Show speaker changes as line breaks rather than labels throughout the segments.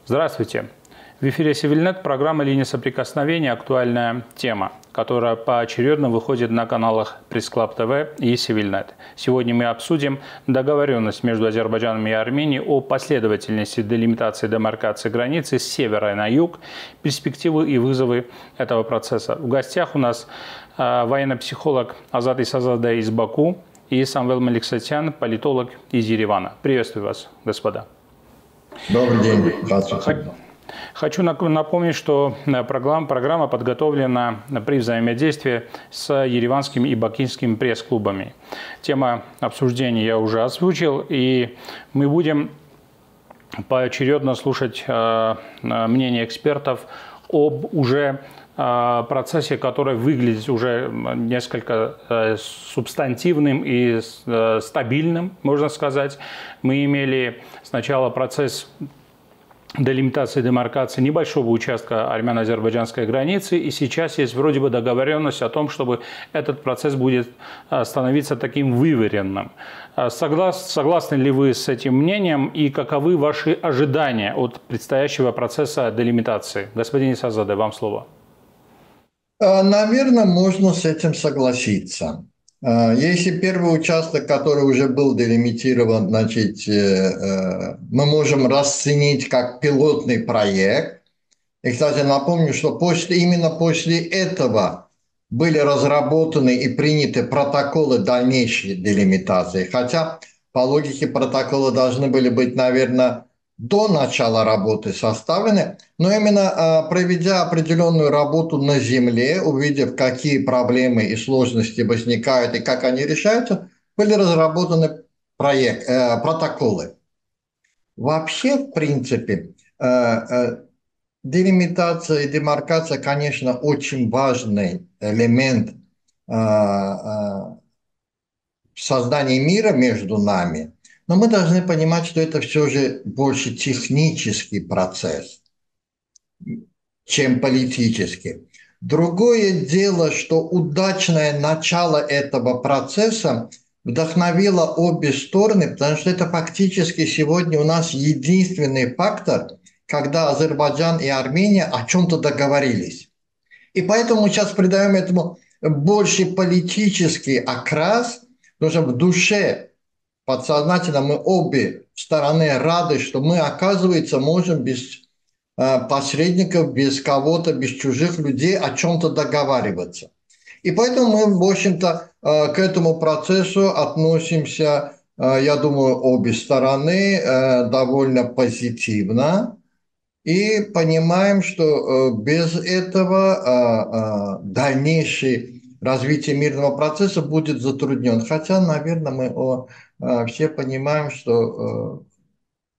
Здравствуйте. В эфире CivilNet, программа «Линия соприкосновения. Актуальная тема», которая поочередно выходит на каналах Пресс-Клаб ТВ и CivilNet. Сегодня мы обсудим договоренность между Азербайджаном и Арменией о последовательности делимитации, демаркации границы с севера на юг, перспективы и вызовы этого процесса. В гостях у нас военный психолог Азат Исазаде из Баку и Самвел Маликсатян, политолог из Еревана. Приветствую вас, господа.
Добрый день. Здравствуйте.
Хочу напомнить, что программа подготовлена при взаимодействии с ереванскими и бакинскими пресс-клубами. Тема обсуждения я уже озвучил, и мы будем поочередно слушать мнение экспертов об уже процессе, который выглядит уже несколько субстантивным и стабильным, можно сказать. Мы имели сначала процесс делимитации, демаркации небольшого участка армяно-азербайджанской границы, и сейчас есть вроде бы договоренность о том, чтобы этот процесс будет становиться таким выверенным. Согласны ли вы с этим мнением и каковы ваши ожидания от предстоящего процесса делимитации? Господин Исазаде, вам слово.
Наверное, можно с этим согласиться. Если первый участок, который уже был делимитирован, значит, мы можем расценить как пилотный проект. И, кстати, напомню, что именно после этого были разработаны и приняты протоколы дальнейшей делимитации. Хотя по логике протокола должны были быть, наверное, до начала работы составлены, но именно проведя определенную работу на земле, увидев, какие проблемы и сложности возникают и как они решаются, были разработаны протоколы. Вообще, в принципе, делимитация и демаркация, конечно, очень важный элемент создания мира между нами. Но мы должны понимать, что это все же больше технический процесс, чем политический. Другое дело, что удачное начало этого процесса вдохновило обе стороны, потому что это фактически сегодня у нас единственный фактор, когда Азербайджан и Армения о чем-то договорились. И поэтому мы сейчас придаем этому больше политический окрас, потому что в душе подсознательно мы обе стороны рады, что мы, оказывается, можем без посредников, без кого-то, без чужих людей о чем-то договариваться. И поэтому мы, в общем-то, к этому процессу относимся, я думаю, обе стороны довольно позитивно. И понимаем, что без этого дальнейшее развитие мирного процесса будет затруднен. Хотя, наверное, мы все понимаем, что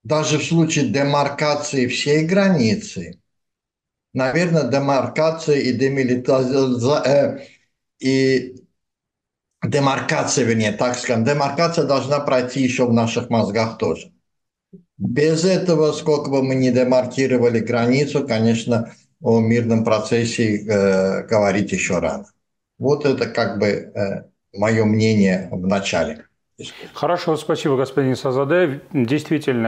даже в случае демаркации всей границы, наверное, демаркация и демилитаризация, вернее, так скажем, демаркация должна пройти еще в наших мозгах тоже. Без этого, сколько бы мы ни демаркировали границу, конечно, о мирном процессе говорить еще рано. Вот это как бы мое мнение в начале.
Хорошо, спасибо, господин Сазаде. Действительно,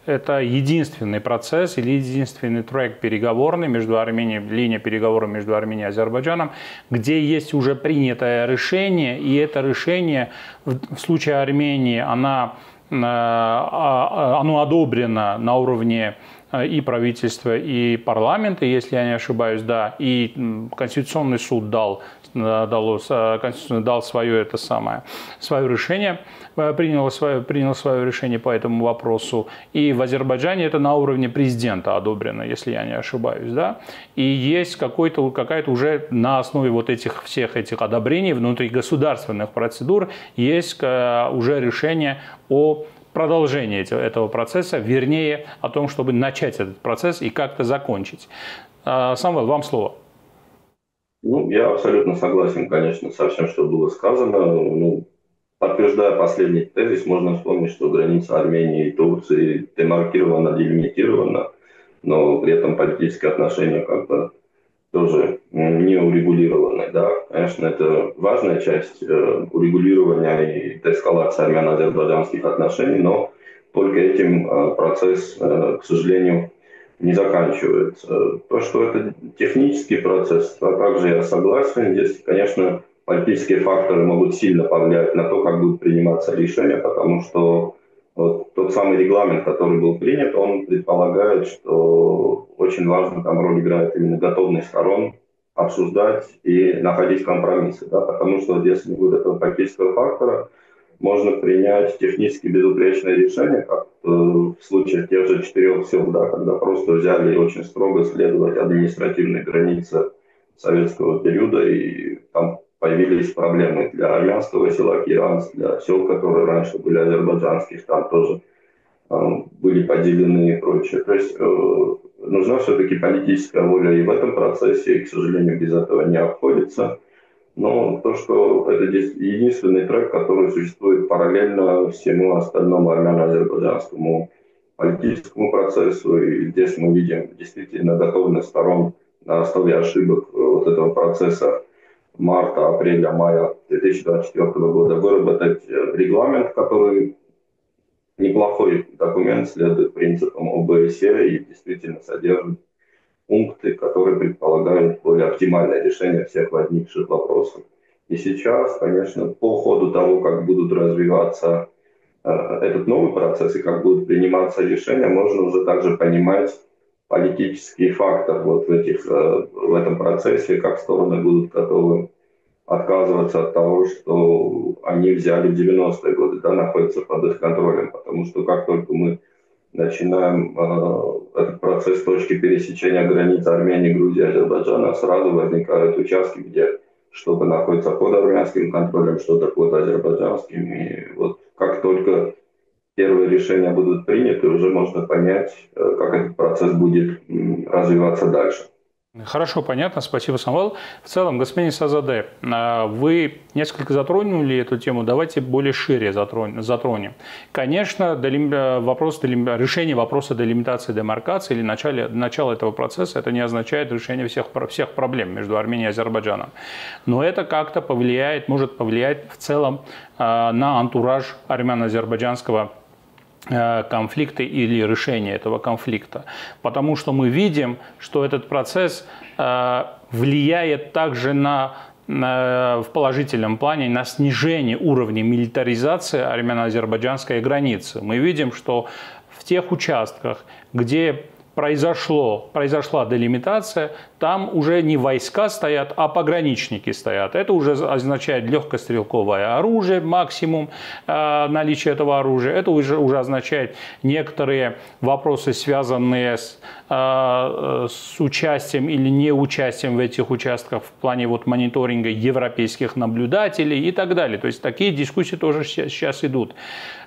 это единственный процесс или единственный трек переговорный между Арменией, линия переговоров между Арменией и Азербайджаном, где есть уже принятое решение, и это решение в случае Армении, оно одобрено на уровне и правительства, и парламента, если я не ошибаюсь, да, и Конституционный суд дал свое решение, принял свое решение по этому вопросу. И в Азербайджане это на уровне президента одобрено, если я не ошибаюсь, да. И есть какая-то уже на основе вот всех этих одобрений внутригосударственных процедур есть уже решение о продолжении этого процесса, вернее, о том, чтобы начать этот процесс и как-то закончить. Самвел, вам слово.
Ну, я абсолютно согласен, конечно, со всем, что было сказано. Подтверждая последний тезис, можно вспомнить, что граница Армении и Турции демаркирована, делимитирована, но при этом политические отношения как-то тоже не урегулированы. Да? Конечно, это важная часть урегулирования и деэскалации армяно-азербайджанских отношений, но только этим процесс, к сожалению, не заканчивается. То, что это технический процесс, а также я согласен. Здесь, конечно, политические факторы могут сильно повлиять на то, как будут приниматься решения, потому что вот тот самый регламент, который был принят, он предполагает, что очень важно там роль играет именно готовность сторон обсуждать и находить компромиссы. Да? Потому что если не будет этого политического фактора, можно принять технически безупречное решение, как в случае тех же 4 сел, да, когда просто взяли и очень строго следовать административной границе советского периода, и там появились проблемы для армянского села Киранс, для сел, которые раньше были азербайджанских, там тоже были поделены и прочее. То есть нужна все-таки политическая воля и в этом процессе, и, к сожалению, без этого не обходится. Но то, что это единственный трек, который существует параллельно всему остальному армяно-азербайджанскому политическому процессу, и здесь мы видим действительно готовность сторон на основе ошибок вот этого процесса марта, апреля, мая 2024 года выработать регламент, который неплохой документ, следует принципам ОБСЕ и действительно содержит пункты, которые предполагают более оптимальное решение всех возникших вопросов. И сейчас, конечно, по ходу того, как будут развиваться этот новый процесс и как будут приниматься решения, можно уже также понимать политический фактор вот в этом процессе, как стороны будут готовы отказываться от того, что они взяли в 90-е годы, да, находятся под их контролем, потому что как только мы начинаем этот процесс с точки пересечения границ Армении, Грузии, Азербайджана, сразу возникают участки, где что-то находится под армянским контролем, что-то под азербайджанским. И вот как только первые решения будут приняты, уже можно понять, как этот процесс будет развиваться дальше.
Хорошо, понятно. Спасибо, Самвел. В целом, господин Сазаде, вы несколько затронули эту тему. Давайте более шире затронем. Конечно, решение вопроса делимитации, демаркации или начало этого процесса, это не означает решение всех проблем между Арменией и Азербайджаном. Но это как-то может повлиять в целом на антураж армяно-азербайджанского конфликта или решения этого конфликта. Потому что мы видим, что этот процесс влияет также в положительном плане на снижение уровня милитаризации армяно-азербайджанской границы. Мы видим, что в тех участках, где произошла делимитация, там уже не войска стоят, а пограничники стоят. Это уже означает легкострелковое оружие, максимум наличия этого оружия. Это уже означает некоторые вопросы, связанные с участием или неучастием в этих участках в плане мониторинга европейских наблюдателей и так далее. То есть такие дискуссии тоже сейчас идут.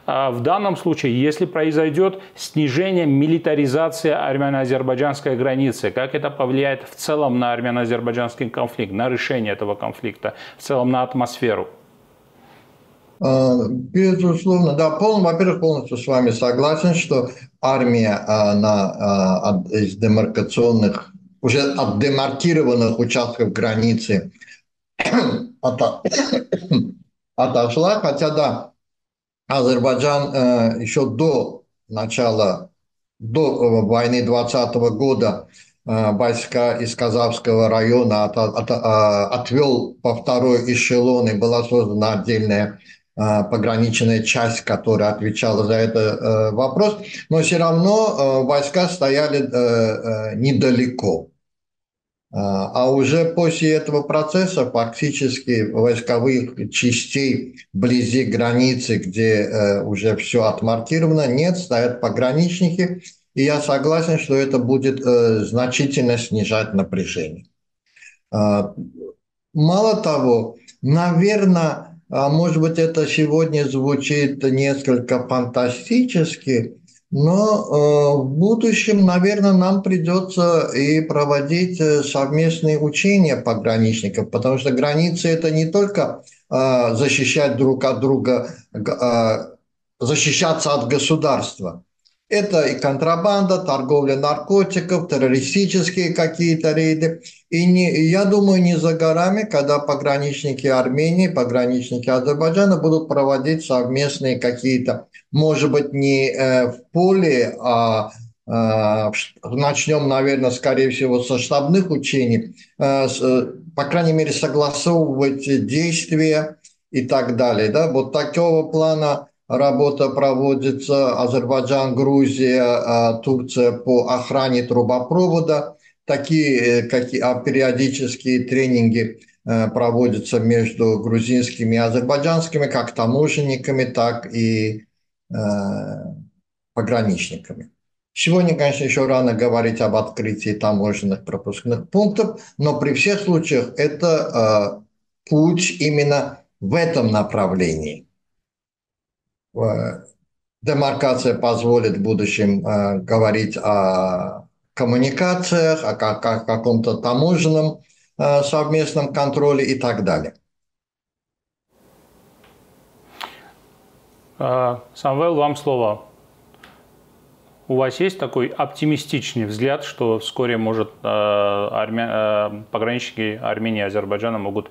В данном случае, если произойдет снижение милитаризации армяно-азербайджанской границы, как это повлияет в целом на армяно-азербайджанский конфликт, на решение этого конфликта, в целом на атмосферу?
Безусловно, да, во-первых, полностью с вами согласен, что армия из демаркационных, уже от демаркированных участков границы отошла, хотя да, Азербайджан еще до войны 2020 года войска из Казахского района отвел по второй эшелон, и была создана отдельная пограничная часть, которая отвечала за этот вопрос, но все равно войска стояли недалеко. А уже после этого процесса фактически войсковых частей вблизи границы, где уже все отмаркировано, нет, стоят пограничники. И я согласен, что это будет значительно снижать напряжение. Мало того, наверное, может быть, это сегодня звучит несколько фантастически, но в будущем, наверное, нам придется и проводить совместные учения пограничников, потому что границы – это не только защищать друг от друга, защищаться от государства. Это и контрабанда, торговля наркотиков, террористические какие-то рейды. Я думаю, не за горами, когда пограничники Армении, пограничники Азербайджана будут проводить совместные какие-то, может быть, не в поле, начнем, наверное, скорее всего, со штабных учений, по крайней мере, согласовывать действия и так далее. Да? Вот такого плана работа проводится. Азербайджан, Грузия, Турция по охране трубопровода. Такие периодические тренинги проводятся между грузинскими и азербайджанскими, как таможенниками, так и пограничниками. Сегодня, конечно, еще рано говорить об открытии таможенных пропускных пунктов, но при всех случаях это путь именно в этом направлении. Демаркация позволит в будущем говорить о коммуникациях, о каком-то таможенном совместном контроле и так далее.
Самвел, вам слово. У вас есть такой оптимистичный взгляд, что вскоре, может, пограничники Армении и Азербайджана могут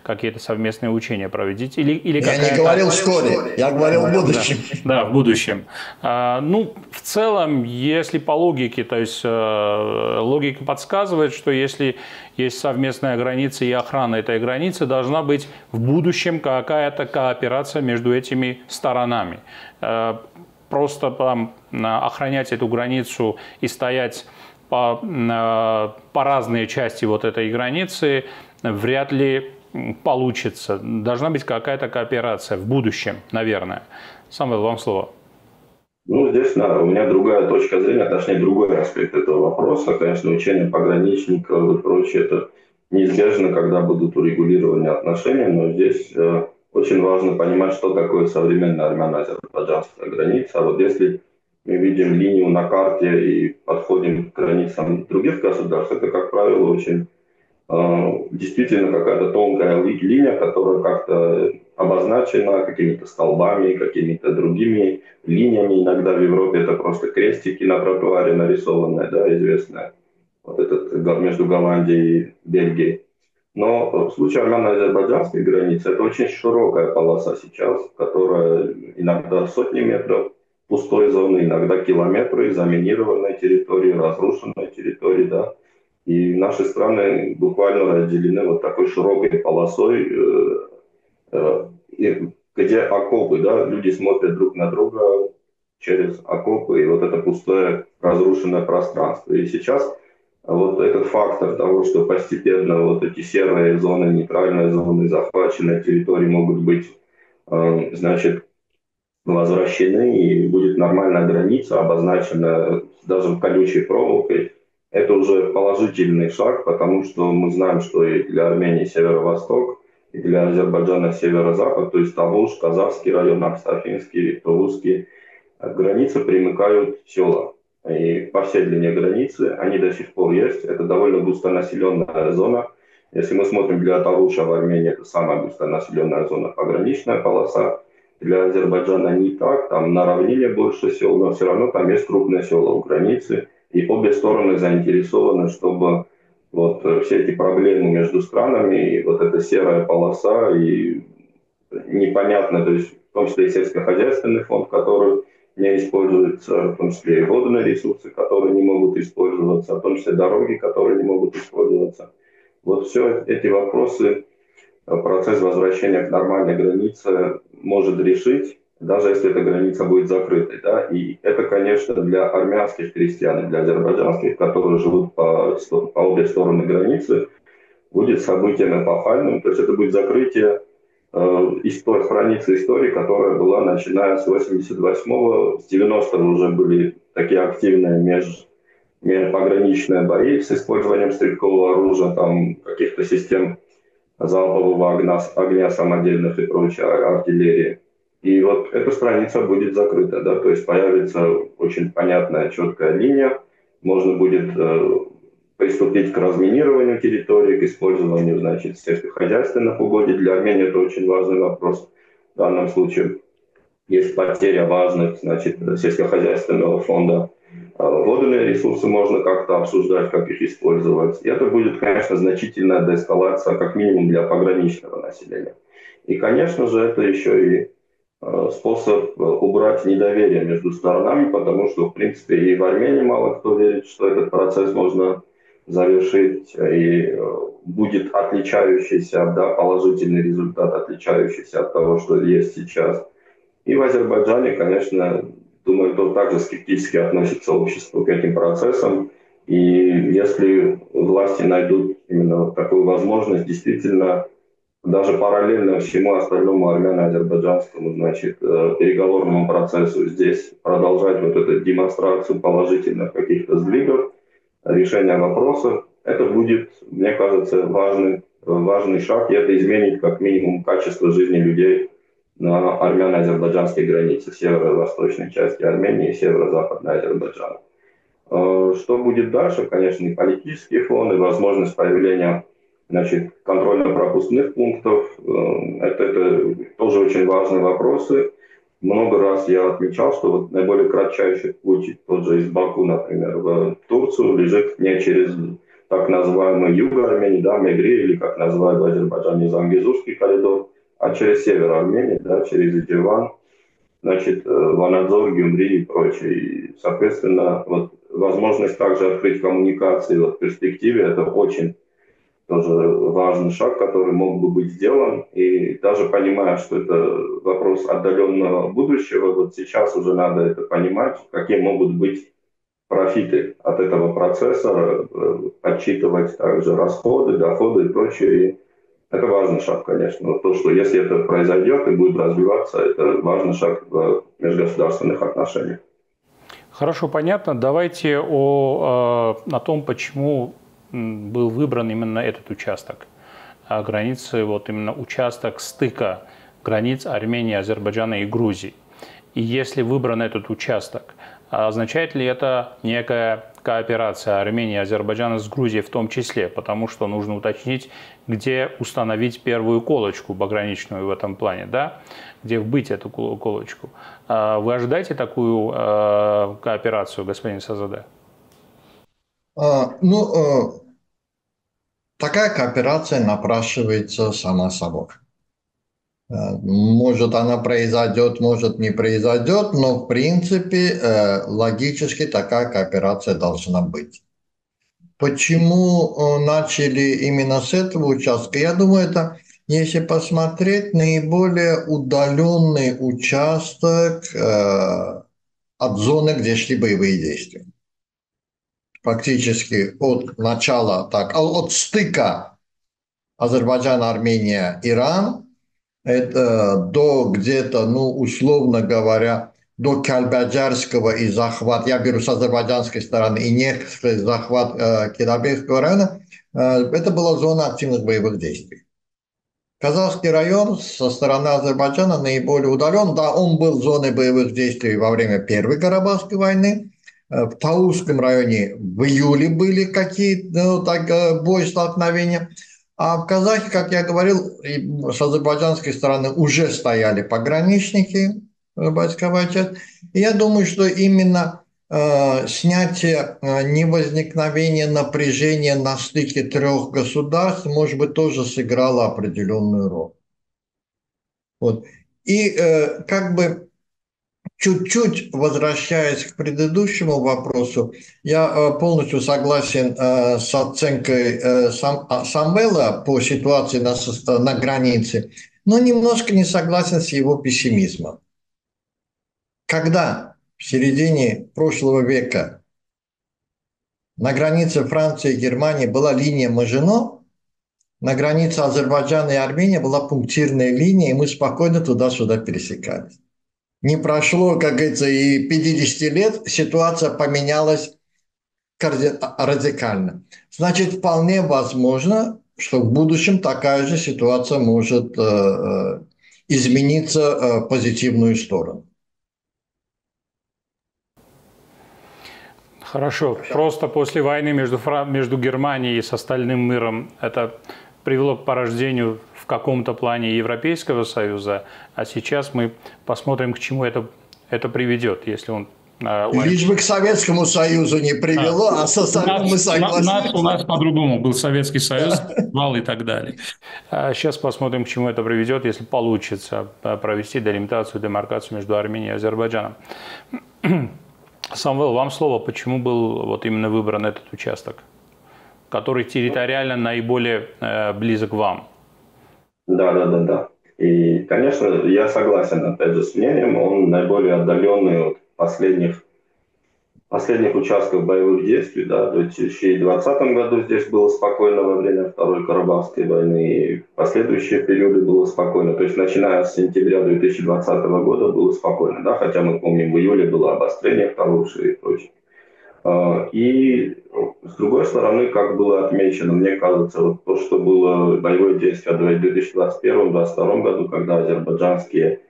какие-то совместные учения проводить? Или
я не говорил вскоре, я говорил в будущем.
Да, в будущем. Ну, в целом, если по логике, то есть логика подсказывает, что если есть совместная граница и охрана этой границы, должна быть в будущем какая-то кооперация между этими сторонами. Просто там охранять эту границу и стоять по разные части вот этой границы вряд ли получится. Должна быть какая-то кооперация в будущем, наверное. Самвел, вам слово.
Ну, здесь, у меня другая точка зрения, точнее, другой аспект этого вопроса. Конечно, учение пограничников и прочее, это неизбежно, когда будут урегулированы отношения, но здесь очень важно понимать, что такое современная армяно-азербайджанская граница. А вот если мы видим линию на карте и подходим к границам других государств, это, как правило, очень действительно какая-то тонкая линия, которая как-то обозначена какими-то столбами, какими-то другими линиями. Иногда в Европе это просто крестики на тротуаре нарисованные, да, известные. Вот этот между Голландией и Бельгией. Но в случае армяно-азербайджанской границы это очень широкая полоса сейчас, которая иногда сотни метров пустой зоны, иногда километры заминированной территории, разрушенной территории, да. И наши страны буквально разделены вот такой широкой полосой, где окопы, да, люди смотрят друг на друга через окопы, и вот это пустое разрушенное пространство. И сейчас вот этот фактор того, что постепенно вот эти серые зоны, нейтральные зоны, захваченные территории могут быть, значит, возвращены, и будет нормальная граница, обозначенная даже колючей проволокой, это уже положительный шаг, потому что мы знаем, что и для Армении северо-восток, и для Азербайджана северо-запад, то есть Тавуш, Казахский район, Аксафинский, Тулузский, к границе примыкают села. И по всей длине границы они до сих пор есть. Это довольно густонаселенная зона. Если мы смотрим для Тавуша в Армении, это самая густонаселенная зона, пограничная полоса. Для Азербайджана не так, там на равнине больше сел, но все равно там есть крупные села у границы. И обе стороны заинтересованы, чтобы вот все эти проблемы между странами, и вот эта серая полоса, и непонятно, то есть в том числе и сельскохозяйственный фонд, который не используется, в том числе и водные ресурсы, которые не могут использоваться, в том числе дороги, которые не могут использоваться. Вот все эти вопросы процесс возвращения к нормальной границе может решить, даже если эта граница будет закрытой. Да? И это, конечно, для армянских крестьян и для азербайджанских, которые живут по обе стороны границы, будет событием эпохальным. То есть это будет закрытие страницы истории, которая была начиная с 88-го, с 90-го уже были такие активные межпограничные бои с использованием стрелкового оружия, там каких-то систем залпового огня самодельных и прочей артиллерии. И вот эта страница будет закрыта, да, то есть появится очень понятная, четкая линия, можно будет приступить к разминированию территории, к использованию, значит, сельскохозяйственных угодий. Для Армении это очень важный вопрос в данном случае. есть потеря важных, значит, сельскохозяйственного фонда. Водные ресурсы можно как-то обсуждать, как их использовать. И это будет, конечно, значительная деэскалация, как минимум для пограничного населения. И, конечно же, это еще и способ убрать недоверие между сторонами, потому что, в принципе, и в Армении мало кто верит, что этот процесс можно завершить, и будет отличающийся, да, положительный результат, отличающийся от того, что есть сейчас. И в Азербайджане, конечно, думаю, то также скептически относится общество к этим процессам. И если власти найдут именно такую возможность, действительно, даже параллельно всему остальному армяно-азербайджанскому, значит, переговорному процессу здесь продолжать вот эту демонстрацию положительных каких-то сдвигов, решения вопросов, это будет, мне кажется, важный шаг, и это изменит как минимум качество жизни людей на армяно-азербайджанской границе, северо-восточной части Армении и северо-западной Азербайджана. Что будет дальше? Конечно, и политический фон, и возможность появления, значит, контрольно-пропускных пунктов. Это тоже очень важные вопросы. Много раз я отмечал, что вот наиболее кратчайший путь, тот же из Баку, например, в Турцию, лежит не через так называемый юг Армении, да, Мегри, или как называют в Азербайджане Зангезурский коридор, а через север Армении, да, через Иджеван, значит, Ванадзор, Гюмри и прочее. И, соответственно, вот возможность также открыть коммуникации вот, в перспективе, это очень тоже важный шаг, который мог бы быть сделан. И даже понимая, что это вопрос отдаленного будущего, вот сейчас уже надо это понимать, какие могут быть профиты от этого процесса, отчитывать также расходы, доходы и прочее. И это важный шаг, конечно. Но то, что если это произойдет и будет развиваться, это важный шаг в межгосударственных отношениях.
Хорошо, понятно. Давайте о том, почему был выбран именно этот участок границы, вот именно участок стыка границ Армении, Азербайджана и Грузии. И если выбран этот участок, означает ли это некая кооперация Армении и Азербайджана с Грузией в том числе? Потому что нужно уточнить, где установить первую колочку пограничную в этом плане, да? Где вбыть эту колочку. Вы ожидаете такую кооперацию, господин Сазаде?
Такая кооперация напрашивается сама собой. Может, она произойдет, может, не произойдет, но, в принципе, логически такая кооперация должна быть. Почему начали именно с этого участка? Я думаю, это, если посмотреть, наиболее удаленный участок от зоны, где шли боевые действия. Фактически от начала, от стыка Азербайджан, Армения, Иран, это до где-то, условно говоря, до Кальбаджарского и захват, я беру с азербайджанской стороны, и некоторый захват Кирабекского района, это была зона активных боевых действий. Казахский район со стороны Азербайджана наиболее удален. Да, он был зоной боевых действий во время Первой Карабахской войны. В Таузском районе в июле были какие-то боестолкновения. А в Казахе, как я говорил, с азербайджанской стороны уже стояли пограничники, войсковая часть. И я думаю, что именно снятие невозникновения напряжения на стыке трех государств, может быть, тоже сыграло определенную роль. Вот. И как бы чуть-чуть возвращаясь к предыдущему вопросу, я полностью согласен с оценкой Самвела по ситуации на границе, но немножко не согласен с его пессимизмом. Когда в середине прошлого века на границе Франции и Германии была линия Мажино, на границе Азербайджана и Армении была пунктирная линия, и мы спокойно туда-сюда пересекались. Не прошло, как говорится, и 50 лет, ситуация поменялась радикально. Значит, вполне возможно, что в будущем такая же ситуация может измениться в позитивную сторону.
Хорошо. Просто после войны между Германией и с остальным миром это привело к порождению в каком-то плане Европейского Союза, а сейчас мы посмотрим, к чему это приведет, если он...
Лишь бы к Советскому Союзу не привело, а с остальным мы согласны.
У нас по-другому был Советский Союз, вал и так далее. Сейчас посмотрим, к чему это приведет, если получится провести делимитацию, демаркацию между Арменией и Азербайджаном. Самвел, вам слово. Почему был вот именно выбран этот участок, который территориально наиболее близок вам?
Да. И, конечно, я согласен, опять же, с мнением. Он наиболее отдаленный от последних участков боевых действий. Да. В 2020 году здесь было спокойно во время Второй Карабахской войны, и в последующие периоды было спокойно. То есть, начиная с сентября 2020 года было спокойно, да, хотя мы помним, в июле было обострение в Талуше и прочее. И с другой стороны, как было отмечено, мне кажется, вот то, что было боевое действие в 2021-2022 году, когда азербайджанские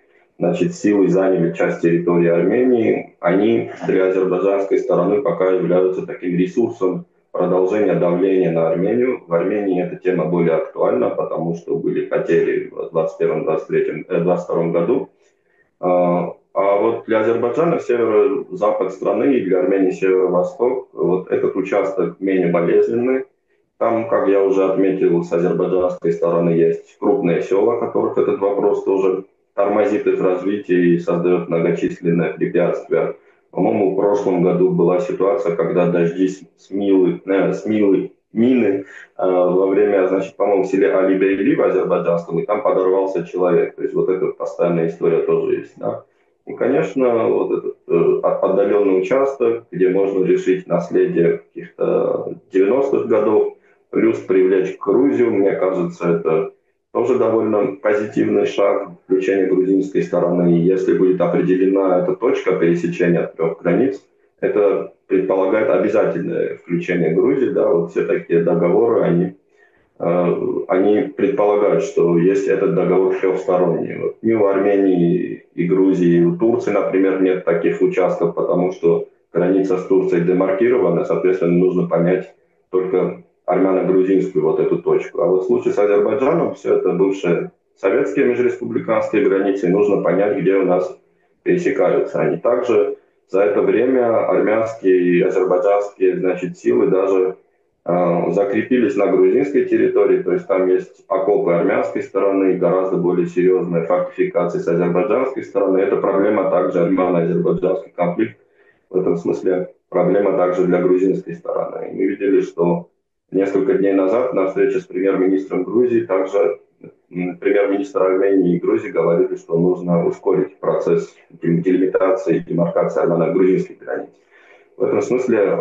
силы заняли часть территории Армении, они для азербайджанской стороны пока являются таким ресурсом продолжения давления на Армению. В Армении эта тема более актуальна, потому что были потери в 2021-2022 году. А вот для Азербайджана северо-запад страны и для Армении северо-восток вот этот участок менее болезненный. Там, как я уже отметил, с азербайджанской стороны есть крупные села, которых этот вопрос тоже тормозит их развитие и создает многочисленные препятствия. По-моему, в прошлом году была ситуация, когда дожди смили мины во время, по-моему, в селе Али-Бейли в азербайджанском, и там подорвался человек. То есть вот эта постоянная история тоже есть, да. И, конечно, вот этот отдаленный участок, где можно решить наследие каких-то 90-х годов, плюс привлечь Грузию, мне кажется, это тоже довольно позитивный шаг включения грузинской стороны. И если будет определена эта точка пересечения трех границ, это предполагает обязательное включение Грузии. Да, вот все такие договоры, они предполагают, что есть этот договор трехсторонний. Вот ни у Армении и Грузии, и у Турции, например, нет таких участков, потому что граница с Турцией демаркирована, соответственно, нужно понять только армяно-грузинскую вот эту точку. А вот в случае с Азербайджаном все это бывшие советские межреспубликанские границы, и нужно понять, где у нас пересекаются они. Также за это время армянские и азербайджанские, силы даже закрепились на грузинской территории, то есть там есть окопы армянской стороны, гораздо более серьезные фортификации с азербайджанской стороны. Это проблема также армяно-азербайджанский конфликт. В этом смысле проблема также для грузинской стороны. И мы видели, что несколько дней назад на встрече с премьер-министром Грузии также премьер-министр Армении и Грузии говорили, что нужно ускорить процесс делимитации и демаркации армяно-грузинской границы. В этом смысле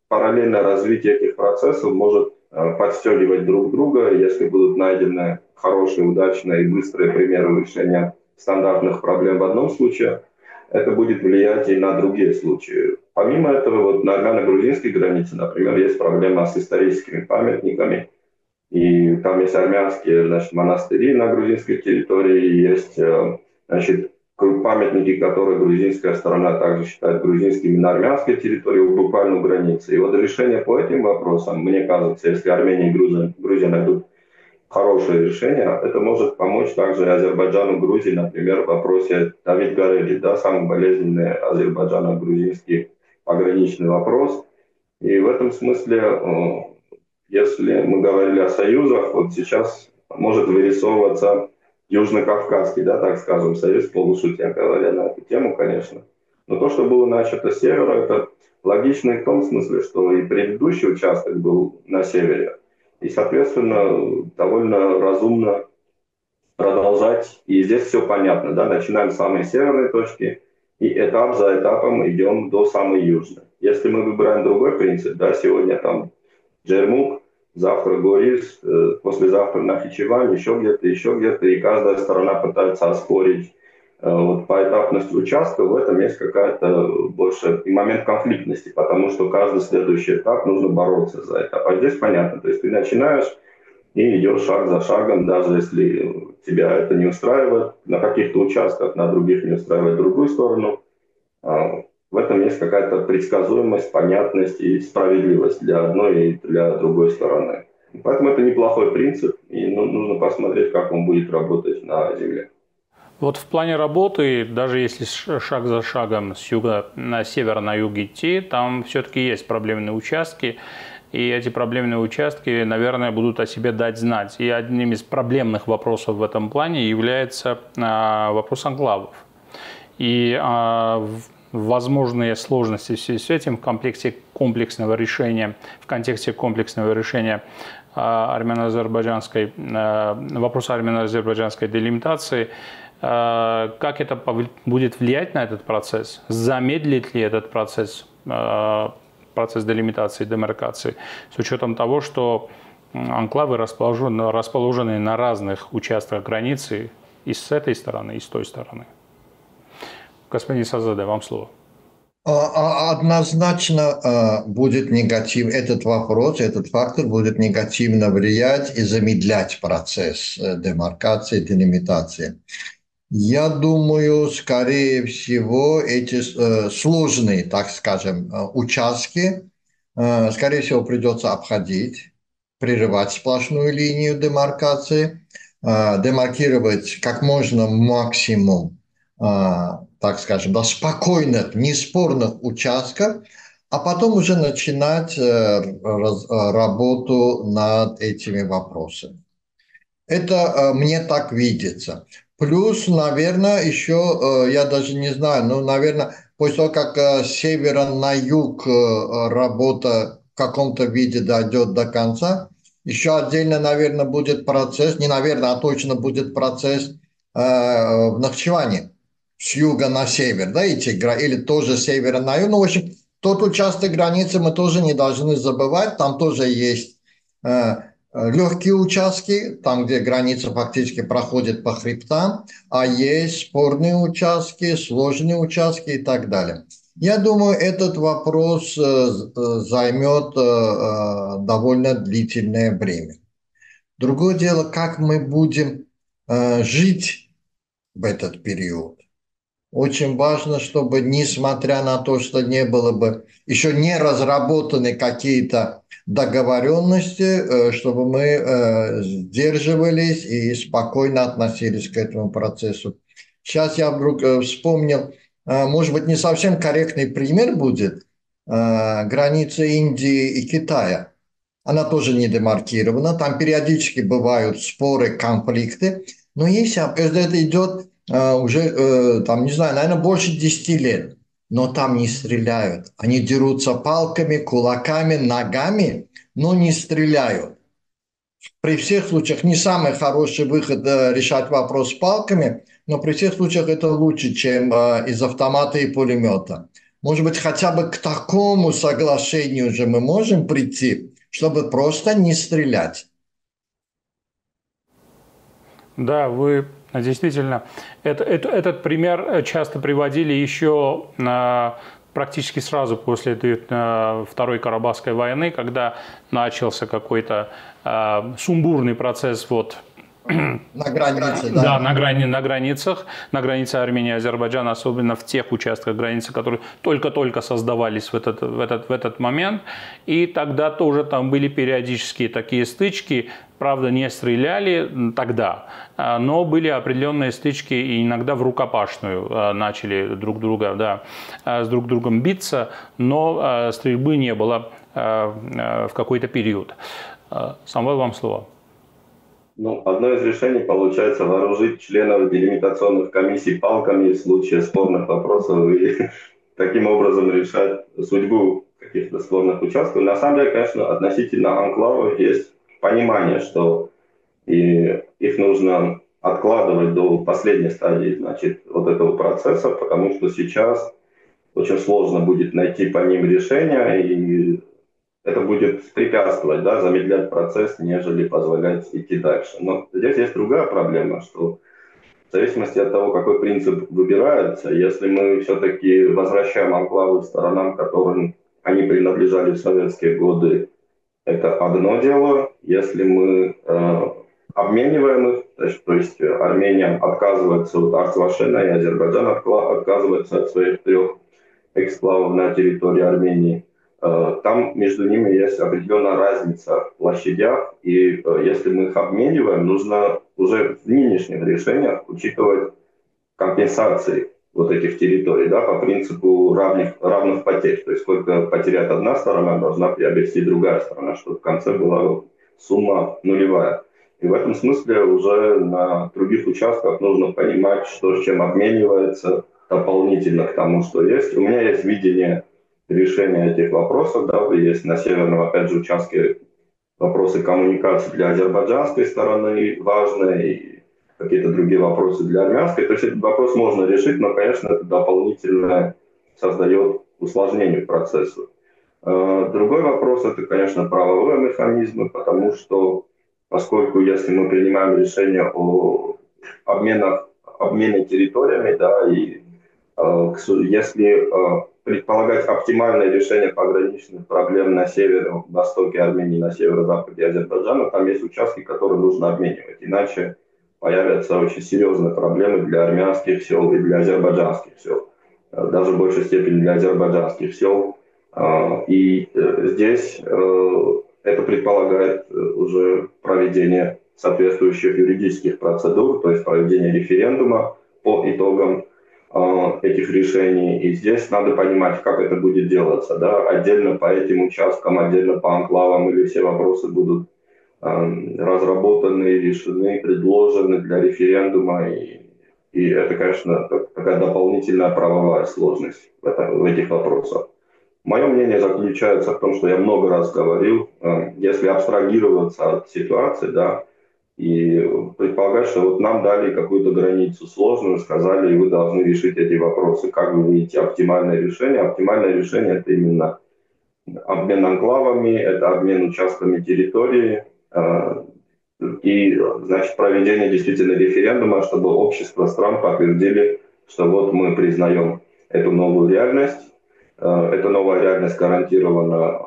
параллельное развитие этих процессов может подстегивать друг друга, если будут найдены хорошие, удачные и быстрые примеры решения стандартных проблем в одном случае, это будет влиять и на другие случаи. Помимо этого, на армяно-грузинской границе, например, есть проблема с историческими памятниками, и там есть армянские монастыри на грузинской территории, есть памятники, которые грузинская сторона также считает грузинскими на армянской территории, буквально у границы. И вот решение по этим вопросам, мне кажется, если Армения и Грузия найдут хорошее решение, это может помочь также Азербайджану, Грузии, например, в вопросе Давид-Гарели, да, самый болезненный азербайджано-грузинский пограничный вопрос. И в этом смысле, если мы говорили о союзах, вот сейчас может вырисовываться Южно-Кавказский, да, так скажем, союз, полушутя говоря на эту тему, конечно. Но то, что было начато с севера, это логично и в том смысле, что и предыдущий участок был на севере. И, соответственно, довольно разумно продолжать. И здесь все понятно, да, начинаем с самой северной точки и этап за этапом идем до самой южной. Если мы выбираем другой принцип, да, сегодня там Джермук, завтра Горис, послезавтра Нахичевань, еще где-то, и каждая сторона пытается оспорить поэтапность участка, в этом есть какая-то больше и момент конфликтности, потому что каждый следующий этап нужно бороться за это. А здесь понятно, то есть ты начинаешь и идешь шаг за шагом, даже если тебя это не устраивает на каких-то участках, на других не устраивает другую сторону. В этом есть какая-то предсказуемость, понятность и справедливость для одной и для другой стороны. Поэтому это неплохой принцип. и нужно посмотреть, как он будет работать на земле.
Вот в плане работы, даже если шаг за шагом с юга на север, на юг идти, там все-таки есть проблемные участки. И эти проблемные участки, наверное, будут о себе дать знать. И одним из проблемных вопросов в этом плане является вопрос анклавов. И возможные сложности в связи с этим в контексте комплексного решения армяно-азербайджанской, вопроса армяно-азербайджанской делимитации, как это будет влиять на этот процесс? Замедлит ли этот процесс, процесс делимитации, демаркации, с учетом того, что анклавы расположены на разных участках границы и с этой стороны, и с той стороны? Господин Сазаде, вам слово.
Однозначно будет негатив, этот вопрос, этот фактор будет негативно влиять и замедлять процесс демаркации, делимитации. Я думаю, скорее всего, эти сложные, так скажем, участки, скорее всего, придется обходить, прерывать сплошную линию демаркации, демаркировать как можно максимум, так скажем, да, спокойных, неспорных участков, а потом уже начинать работу над этими вопросами. Это мне так видится. Плюс, наверное, еще, я даже не знаю, но, наверное, после того, как с севера на юг работа в каком-то виде дойдет до конца, еще отдельно, наверное, будет процесс, не наверное, а точно будет процесс в Нахчиване с юга на север, да, или тоже с севера на юг. Ну, в общем, тот участок границы мы тоже не должны забывать, там тоже есть легкие участки, там, где граница фактически проходит по хребтам, а есть спорные участки, сложные участки и так далее. Я думаю, этот вопрос займет довольно длительное время. Другое дело, как мы будем жить в этот период. Очень важно, чтобы, несмотря на то, что не было бы еще не разработаны какие-то договоренности, чтобы мы сдерживались и спокойно относились к этому процессу. Сейчас я вдруг вспомнил, может быть, не совсем корректный пример будет, граница Индии и Китая. Она тоже не демаркирована, там периодически бывают споры, конфликты, но если это идет уже, там, не знаю, наверное, больше 10 лет, но там не стреляют. Они дерутся палками, кулаками, ногами, но не стреляют. При всех случаях не самый хороший выход решать вопрос палками, но при всех случаях это лучше, чем из автомата и пулемета. Может быть, хотя бы к такому соглашению же мы можем прийти, чтобы просто не стрелять.
Да, вы действительно, этот пример часто приводили еще практически сразу после Второй Карабахской войны, когда начался какой-то сумбурный процесс
на границе,
да, на границах, на границе Армении и Азербайджана, особенно в тех участках границы, которые только-только создавались в этот момент. И тогда тоже там были периодические такие стычки. Правда, не стреляли тогда, но были определенные стычки, и иногда в рукопашную начали с друг другом биться, но стрельбы не было в какой-то период. Самвел, вам слово.
Ну, одно из решений получается вооружить членов делимитационных комиссий палками в случае спорных вопросов и таким образом решать судьбу каких-то спорных участков. На самом деле, конечно, относительно анклавов есть понимание, что их нужно откладывать до последней стадии, значит, вот этого процесса, потому что сейчас очень сложно будет найти по ним решение, и это будет препятствовать, да, замедлять процесс, нежели позволять идти дальше. Но здесь есть другая проблема, что в зависимости от того, какой принцип выбирается, если мы все-таки возвращаем анклавы сторонам, которым они принадлежали в советские годы, это одно дело. Если мы обмениваем их, то есть Армения отказывается от Арцвашена и Азербайджан отказывается от своих 3 эксклавов на территории Армении, там между ними есть определенная разница в площадях, и если мы их обмениваем, нужно уже в нынешних решениях учитывать компенсации вот этих территорий, да, по принципу равных потерь. То есть сколько потеряет одна сторона, должна приобрести другая сторона, чтобы в конце была сумма нулевая. И в этом смысле уже на других участках нужно понимать, что с чем обменивается дополнительно к тому, что есть. У меня есть видение решения этих вопросов. Да, есть на северном, опять же, участке вопросы коммуникации для азербайджанской стороны важные, и какие-то другие вопросы для армянской. То есть этот вопрос можно решить, но, конечно, это дополнительно создает усложнение процессу. Другой вопрос – это, конечно, правовые механизмы, потому что, поскольку если мы принимаем решение о обмене территориями, да, и если предполагать оптимальное решение пограничных проблем на северо-востоке Армении, на северо-западе Азербайджана, там есть участки, которые нужно обменивать. Иначе появятся очень серьезные проблемы для армянских сел и для азербайджанских сел. Даже в большей степени для азербайджанских сел. И здесь это предполагает уже проведение соответствующих юридических процедур, то есть проведение референдума по итогам этих решений. И здесь надо понимать, как это будет делаться. Да? Отдельно по этим участкам, отдельно по анклавам, или все вопросы будут разработаны, решены, предложены для референдума. И это, конечно, такая дополнительная правовая сложность в этих вопросах. Мое мнение заключается в том, что я много раз говорил, если абстрагироваться от ситуации, да, и предполагать, что вот нам дали какую-то границу сложную, сказали, и вы должны решить эти вопросы. Как вы видите оптимальное решение? Оптимальное решение – это именно обмен анклавами, это обмен участками территории и, значит, проведение действительно референдума, чтобы общество стран подтвердили, что вот мы признаем эту новую реальность. Эта новая реальность гарантирована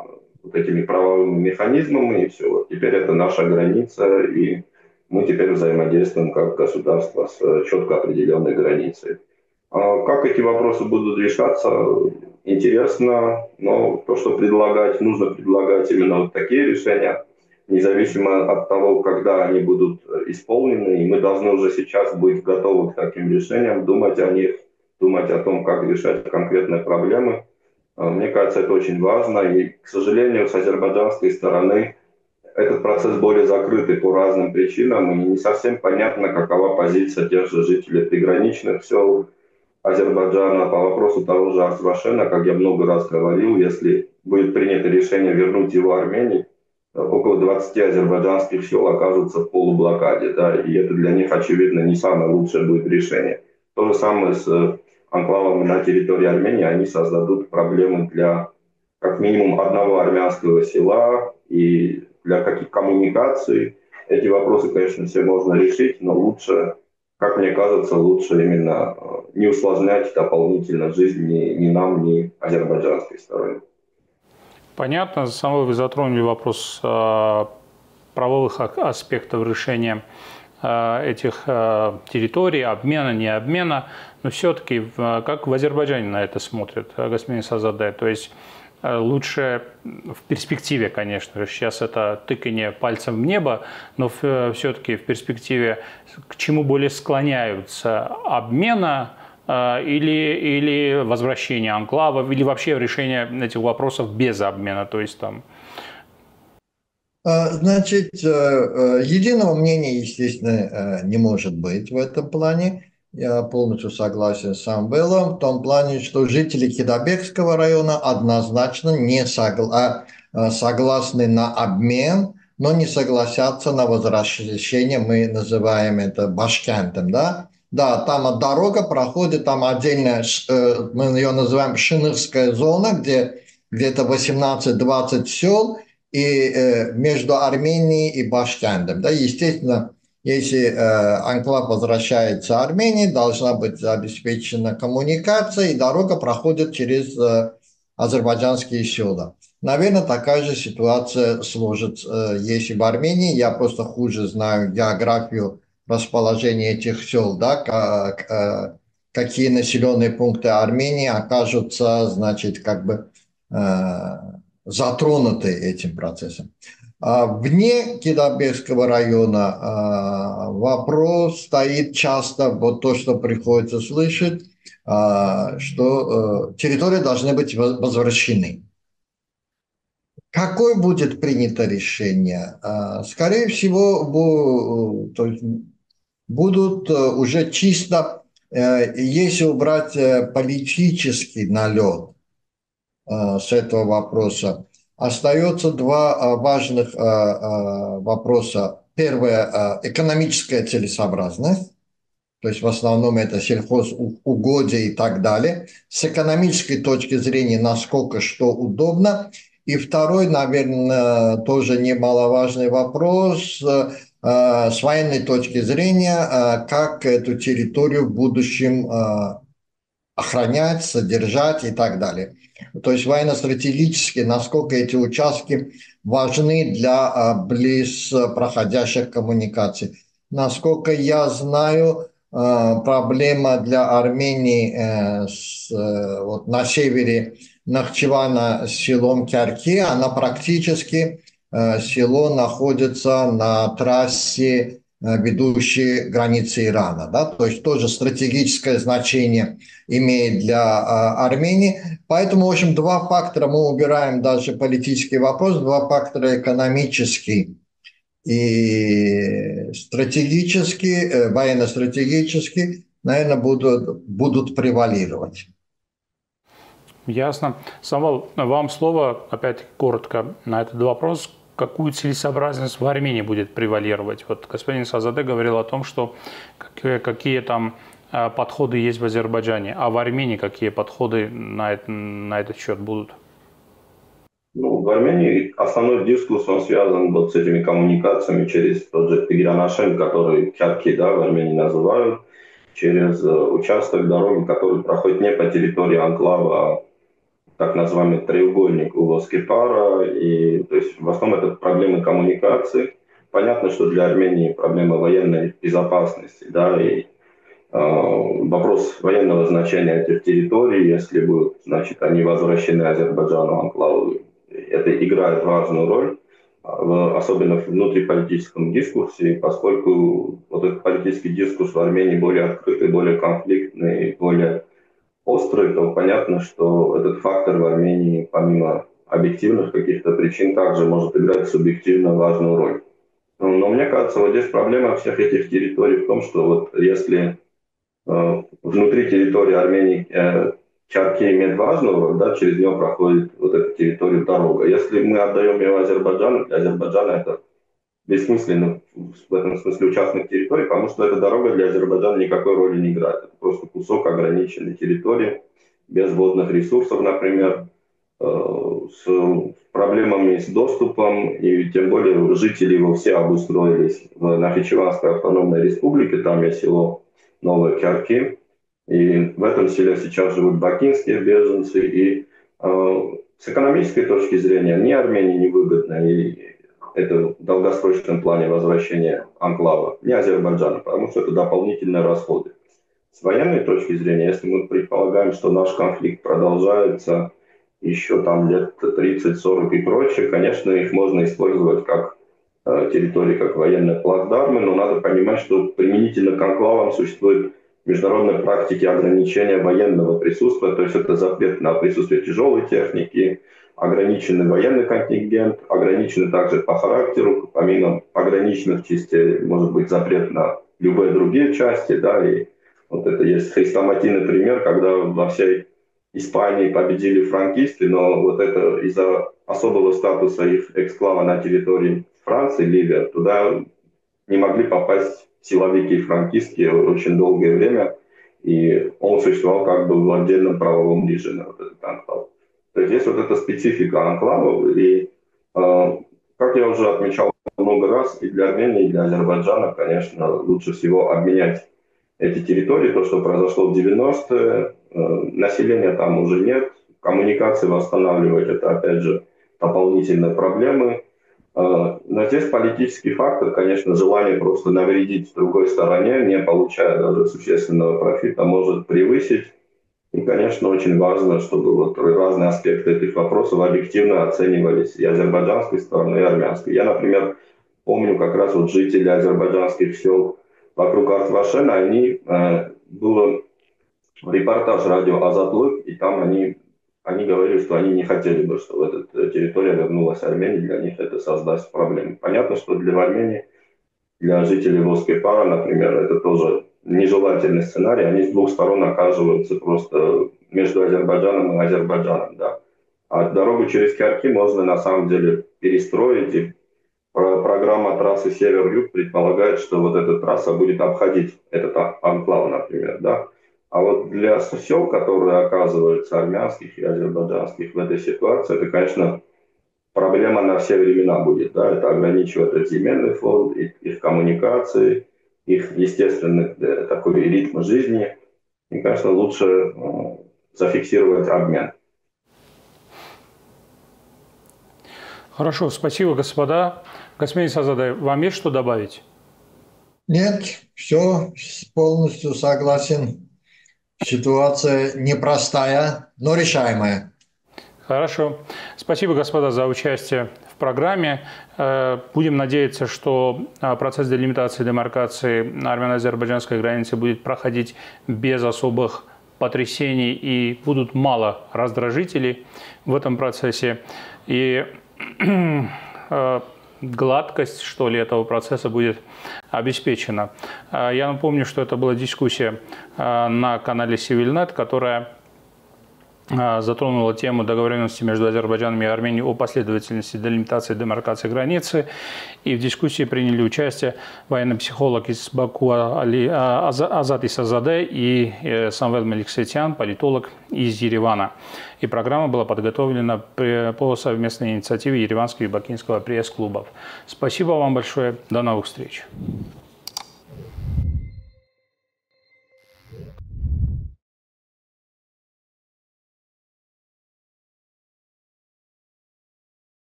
вот этими правовыми механизмами, и все. Вот теперь это наша граница, и мы теперь взаимодействуем как государство с четко определенной границей. Как эти вопросы будут решаться, интересно, но то, что нужно предлагать именно вот такие решения, независимо от того, когда они будут исполнены, и мы должны уже сейчас быть готовы к таким решениям, думать о них, думать о том, как решать конкретные проблемы. Мне кажется, это очень важно, и, к сожалению, с азербайджанской стороны этот процесс более закрытый по разным причинам, и не совсем понятно, какова позиция тех же жителей приграничных сел Азербайджана по вопросу того же Арцбашена. Как я много раз говорил, если будет принято решение вернуть его Армении, около 20 азербайджанских сел окажутся в полублокаде, да, и это для них, очевидно, не самое лучшее будет решение. То же самое с анклавами на территории Армении, они создадут проблемы для как минимум одного армянского села и для каких коммуникаций. Эти вопросы, конечно, все можно решить, но лучше, как мне кажется, лучше именно не усложнять дополнительно жизнь ни нам, ни азербайджанской стороне.
Понятно. Самой вы затронули вопрос правовых аспектов решения этих территорий, обмена, не обмена. Но все-таки, как в Азербайджане на это смотрят, господин Сазадай? То есть лучше в перспективе, конечно же, сейчас это тыкание пальцем в небо, но все-таки в перспективе к чему более склоняются: обмена или возвращение анклавов, или вообще решение этих вопросов без обмена, то есть там...
Значит, единого мнения, естественно, не может быть в этом плане. Я полностью согласен с Самвелом в том плане, что жители Кидабекского района однозначно не согласны на обмен, но не согласятся на возвращение, мы называем это Башкентом, да? Да, там дорога проходит, там отдельно, мы ее называем Шынырская зона, где где-то 18-20 сел, и между Арменией и Башкентом. Да, естественно, если анклав возвращается Армении, должна быть обеспечена коммуникация, и дорога проходит через азербайджанские села. Наверное, такая же ситуация сложится, если в Армении. Я просто хуже знаю географию расположения этих сел, да, какие населенные пункты Армении окажутся, значит, как бы затронуты этим процессом. Вне Кидабекского района вопрос стоит часто, вот то, что приходится слышать, что территории должны быть возвращены. Какое будет принято решение? Скорее всего, будут уже чисто, если убрать политический налет с этого вопроса, остается два важных вопроса. Первое – экономическая целесообразность, то есть в основном это сельхозугодия и так далее. С экономической точки зрения, насколько что удобно. И второй, наверное, тоже немаловажный вопрос с военной точки зрения, как эту территорию в будущем охранять, содержать и так далее. То есть военно-стратегически, насколько эти участки важны для близ проходящих коммуникаций. Насколько я знаю, проблема для Армении вот на севере Нахчевана с селом Кярки, она практически, село находится на трассе, ведущей границы Ирана, да, то есть тоже стратегическое значение имеет для Армении. Поэтому, в общем, два фактора мы убираем, даже политический вопрос, два фактора: экономический и стратегический, военно-стратегический, наверное, будут превалировать.
Ясно. Самвел, вам слово, опять коротко, на этот вопрос. Какую целесообразность в Армении будет превалировать? Вот господин Сазаде говорил о том, что какие там подходы есть в Азербайджане, а в Армении какие подходы на этот счет будут?
Ну, в Армении основной дискурс, он связан вот с этими коммуникациями через тот же Тегеранашен, который Кярки, да, в Армении называют, через участок дороги, который проходит не по территории анклава, а так называемый треугольник у Воскипара. И, то есть, в основном это проблемы коммуникации. Понятно, что для Армении проблема военной безопасности, да, и вопрос военного значения этих территорий, если будут, значит, они возвращены Азербайджану, анклаву, это играет важную роль, особенно в внутриполитическом дискурсе, поскольку вот этот политический дискурс в Армении более открытый, более конфликтный, более острый, то понятно, что этот фактор в Армении, помимо объективных каких-то причин, также может играть субъективно важную роль. Но мне кажется, вот здесь проблема всех этих территорий в том, что вот если внутри территории Армении Чарки имеет важную роль, да, через нее проходит вот эта территория дорога. Если мы отдаем ее Азербайджану, для Азербайджана это бессмысленно в этом смысле участок территории, потому что эта дорога для Азербайджана никакой роли не играет. Это просто кусок ограниченной территории, без водных ресурсов, например, с проблемами с доступом, и тем более жители его все обустроились в Нахичеванской автономной республике, там есть село Новые Кярки, и в этом селе сейчас живут бакинские беженцы, и с экономической точки зрения ни Армении не выгодно, и это в долгосрочном плане возвращения анклава, ни Азербайджану, потому что это дополнительные расходы. С военной точки зрения, если мы предполагаем, что наш конфликт продолжается еще там лет 30-40 и прочее, конечно, их можно использовать как территории, как военные плацдармы, но надо понимать, что применительно к анклавам существует международной практики ограничения военного присутствия, то есть это запрет на присутствие тяжелой техники, ограниченный военный контингент, ограниченный также по характеру, помимо пограничных частей, может быть запрет на любые другие части, да, и вот это есть хрестоматийный пример, когда во всей Испании победили франкисты, но вот это из-за особого статуса их эксклава на территории Франции, Ливия, туда не могли попасть силовики франкистские очень долгое время, и он существовал как бы в отдельном правовом режиме, вот этот анклав. То есть здесь вот эта специфика анклавов, и как я уже отмечал много раз, и для Армении, и для Азербайджана, конечно, лучше всего обменять эти территории, то, что произошло в 90-е, населения там уже нет, коммуникации восстанавливать, это опять же дополнительные проблемы. Но здесь политический фактор, конечно, желание просто навредить другой стороне, не получая даже существенного профита, может превысить И, конечно, очень важно, чтобы вот разные аспекты этих вопросов объективно оценивались и азербайджанской стороной, и армянской. Я, например, помню как раз вот жители азербайджанских сел вокруг Артвашена, был репортаж радио «Азатлык», и там они говорили, что они не хотели бы, чтобы эта территория вернулась Армении, для них это создаст проблемы. Понятно, что для Армении, для жителей Воскепара, например, это тоже нежелательный сценарий, они с двух сторон оказываются просто между Азербайджаном и Азербайджаном, да. А дорогу через Керки можно на самом деле перестроить, и программа трассы север-юг предполагает, что вот эта трасса будет обходить этот анклав, например, да. А вот для сел, которые оказываются армянских и азербайджанских в этой ситуации, это, конечно, проблема на все времена будет, да, это ограничивает земельный фонд, их коммуникации, их естественный такой ритм жизни. И, конечно, лучше зафиксировать обмен.
Хорошо, спасибо, господа. Господин Сазадай, вам есть что добавить?
Нет, все, полностью согласен. Ситуация непростая, но решаемая.
Хорошо. Спасибо, господа, за участие в программе. Будем надеяться, что процесс делимитации и демаркации армяно-азербайджанской границы будет проходить без особых потрясений и будут мало раздражителей в этом процессе. И гладкость, что ли, этого процесса будет обеспечена. Я напомню, что это была дискуссия на канале CivilNet, которая затронула тему договоренности между Азербайджаном и Арменией о последовательности делимитации и демаркации границы. И в дискуссии приняли участие военный психолог из Баку Азат Исазаде и Самвел Меликсетян, политолог из Еревана. И программа была подготовлена по совместной инициативе Ереванского и Бакинского пресс-клубов. Спасибо вам большое. До новых встреч.